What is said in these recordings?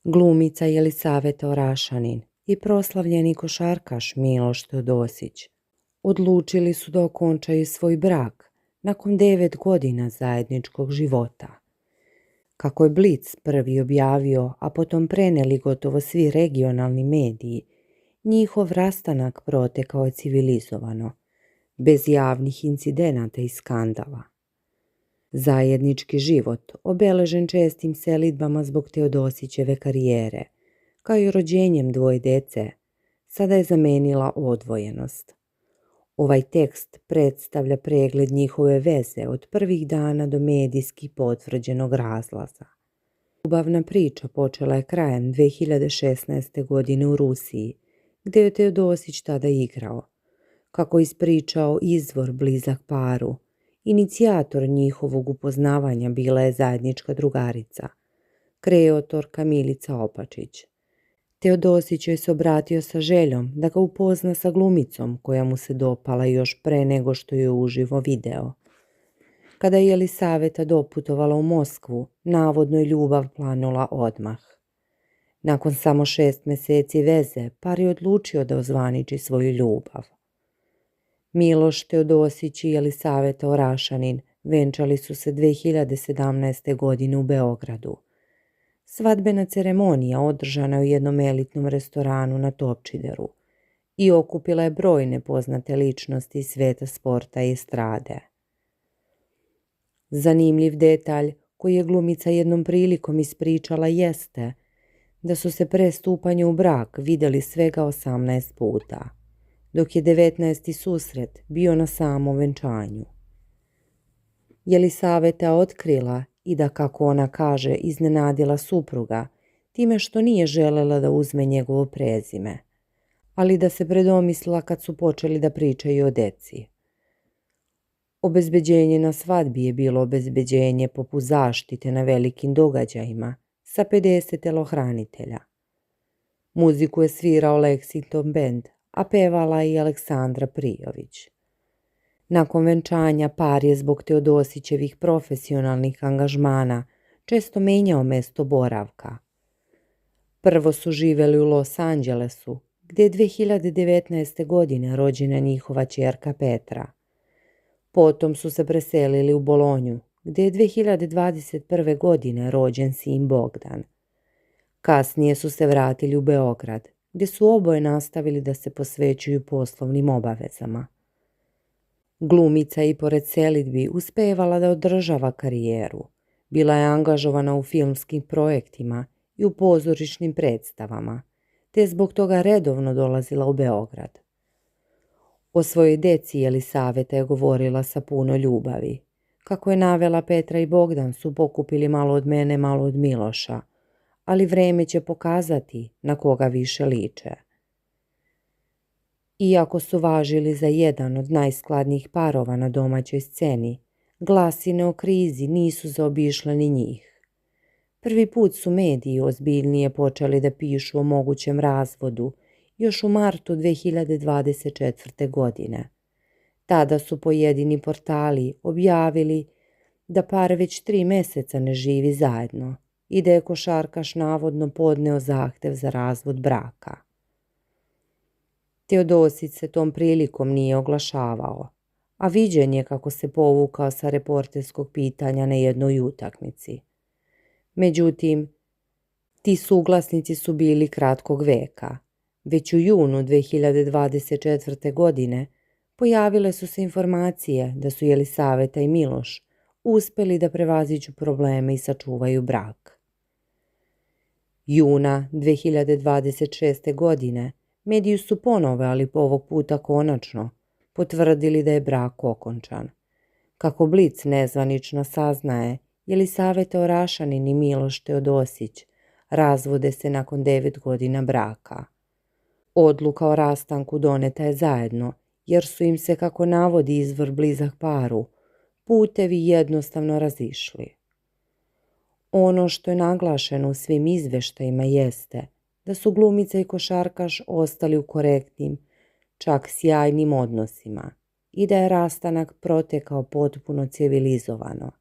Glumica Jelisaveta Orašanin i proslavljeni košarkaš Miloš Teodosić odlučili su da okončaju svoj brak nakon 9 godina zajedničkog života. Kako je Blic prvi objavio, a potom preneli gotovo svi regionalni mediji, njihov rastanak protekao je civilizovano, bez javnih incidenata i skandala. Zajednički život, obeležen čestim selidbama zbog Teodosićeve karijere, kao i rođenjem dvoje dece, sada je zamenila odvojenost. Ovaj tekst predstavlja pregled njihove veze od prvih dana do medijski potvrđenog razlaza. Ljubavna priča počela je krajem 2016. godine u Rusiji, gdje je Teodosić tada igrao. Kako ispričao izvor blizak paru, inicijator njihovog upoznavanja bila je zajednička drugarica, kreatorka Milica Opačić. Teodosić joj se obratio sa željom da ga upozna sa glumicom koja mu se dopala još pre nego što je uživo video. Kada je Jelisaveta doputovala u Moskvu, navodno je ljubav planula odmah. Nakon samo 6 mjeseci veze, par je odlučio da ozvaniči svoju ljubav. Miloš Teodosić i Jelisaveta Orašanin venčali su se 2017. godine u Beogradu. Svadbena ceremonija održana je u jednom elitnom restoranu na Topčideru i okupila je brojne poznate ličnosti iz sveta sporta i estrade. Zanimljiv detalj koji je glumica jednom prilikom ispričala jeste da su se pre stupanja u brak vidjeli svega 18 puta, dok je 19. susret bio na samom venčanju. Jelisaveta otkrila i da, kako ona kaže, iznenadila supruga time što nije želela da uzme njegovo prezime, ali da se predomislila kad su počeli da pričaju o deci. Obezbeđenje na svadbi je bilo obezbeđenje poput zaštite na velikim događajima sa 50 telohranitelja. Muziku je svirao Lexington Band, a pevala i Aleksandra Prijović. Nakon venčanja par je zbog Teodosićevih profesionalnih angažmana često menjao mesto boravka. Prvo su živjeli u Los Angelesu, gdje je 2019. godine rođena njihova ćerka Petra. Potom su se preselili u Bolonju, gdje je 2021. godine rođen sin Bogdan. Kasnije su se vratili u Beograd, gdje su oboje nastavili da se posvećuju poslovnim obavezama. Glumica i pored selidbi uspevala da održava karijeru. Bila je angažovana u filmskim projektima i u pozorišnim predstavama, te je zbog toga redovno dolazila u Beograd. O svojoj deci Jelisaveta je govorila sa puno ljubavi. Kako je navela, Petra i Bogdan su pokupili malo od mene, malo od Miloša, ali vreme će pokazati na koga više liče. Iako su važili za jedan od najskladnijih parova na domaćoj sceni, glasine o krizi nisu zaobišle ni njih. Prvi put su mediji ozbiljnije počeli da pišu o mogućem razvodu još u martu 2024. godine. Tada su pojedini portali objavili da par već 3 mjeseca ne živi zajedno i da je košarkaš navodno podneo zahtev za razvod braka. Teodosić se tom prilikom nije oglašavao, a viđen je kako se povukao sa reporterskog pitanja na jednoj utakmici. Međutim, ti suglasnici su bili kratkog veka. Već u junu 2024. godine pojavile su se informacije da su Jelisaveta i Miloš uspjeli da prevaziđu probleme i sačuvaju brak. Juna 2026. godine mediji su ponovo, ali ovog puta konačno, potvrdili da je brak okončan. Kako Blic nezvanično saznaje, Jelisaveta Orašanin i Miloš Teodosić razvode se nakon 9 godina braka. Odluka o rastanku doneta je zajedno, jer su im se, kako navodi izvor blizak paru, putevi jednostavno razišli. Ono što je naglašeno u svim izveštajima jeste da su glumica i košarkaš ostali u korektnim, čak sjajnim odnosima i da je rastanak protekao potpuno civilizovano.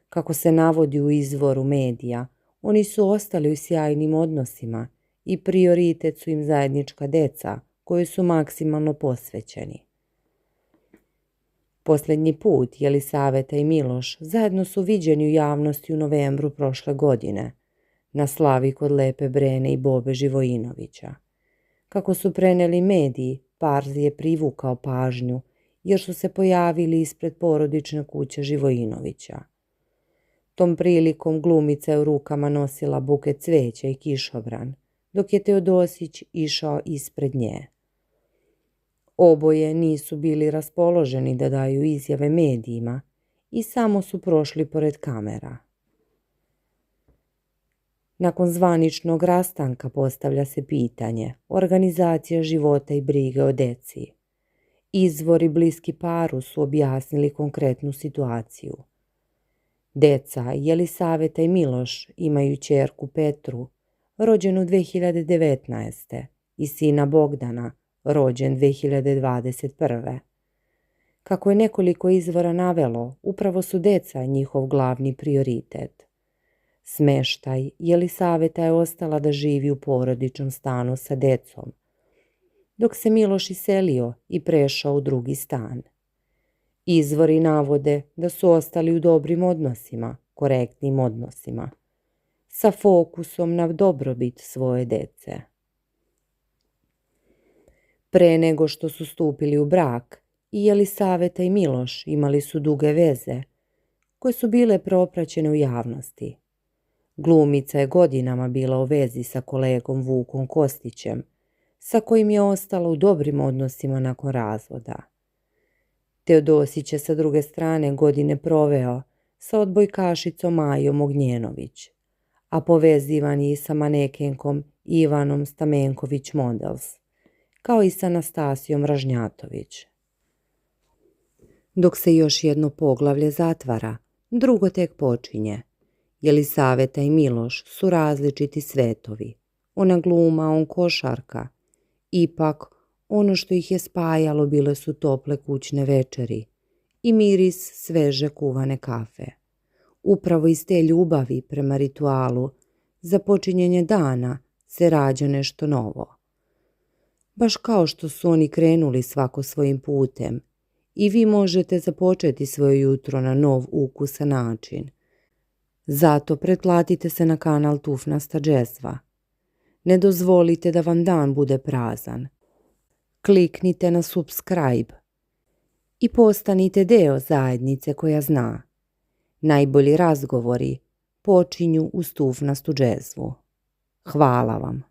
Kako se navodi u izvoru medija, Oni su ostali u sjajnim odnosima i prioritet su im zajednička deca kojoj su maksimalno posvećeni. Posljednji put Jelisaveta i Miloš zajedno su viđeni u javnosti u novembru prošle godine, na slavi kod Lepe Brene i Bobe Živojinovića. Kako su preneli mediji, par je privukao pažnju jer su se pojavili ispred porodične kuće Živojinovića. Tom prilikom glumica je u rukama nosila buket cveća i kišobran, dok je Teodosić išao ispred nje. Oboje nisu bili raspoloženi da daju izjave medijima i samo su prošli pored kamera. Nakon zvaničnog rastanka postavlja se pitanje organizacija života i brige o deci. Izvori bliski paru su objasnili konkretnu situaciju. Deca Jelisaveta i Miloš imaju ćerku Petru, rođenu 2019. i sina Bogdana, rođen 2021. Kako je nekoliko izvora navelo, upravo su deca njihov glavni prioritet. Smeštaj Jelisaveta je ostala da živi u porodičnom stanu sa decom, dok se Miloš iselio i prešao u drugi stan. Izvori navode da su ostali u dobrim odnosima, korektnim odnosima, sa fokusom na dobrobit svoje dece. Pre nego što su stupili u brak, i Jelisaveta i Miloš imali su duge veze, koje su bile propraćene u javnosti. Glumica je godinama bila u vezi sa kolegom Vukom Kostićem, sa kojim je ostala u dobrim odnosima nakon razvoda. Teodosić je sa druge strane godine proveo sa odbojkašicom Majom Ognjenović, a povezivan je i sa manekenkom Ivanom Stamenković Models, kao i sa Anastasijom Ražnjatović. Dok se još jedno poglavlje zatvara, drugo tek počinje. Jelisaveta i Miloš su različiti svetovi. Ona gluma, on košarka. Ipak, ono što ih je spajalo bile su tople kućne večeri i miris sveže kuvane kafe. Upravo iz te ljubavi prema ritualu za počinjenje dana se rađa nešto novo. Baš kao što su oni krenuli svako svojim putem, i vi možete započeti svoje jutro na nov ukusan način. Zato pretplatite se na kanal Tufnasta džezva. Ne dozvolite da vam dan bude prazan. Kliknite na subscribe i postanite deo zajednice koja zna. Najbolji razgovori počinju uz Tufnastu džezvu. Hvala vam.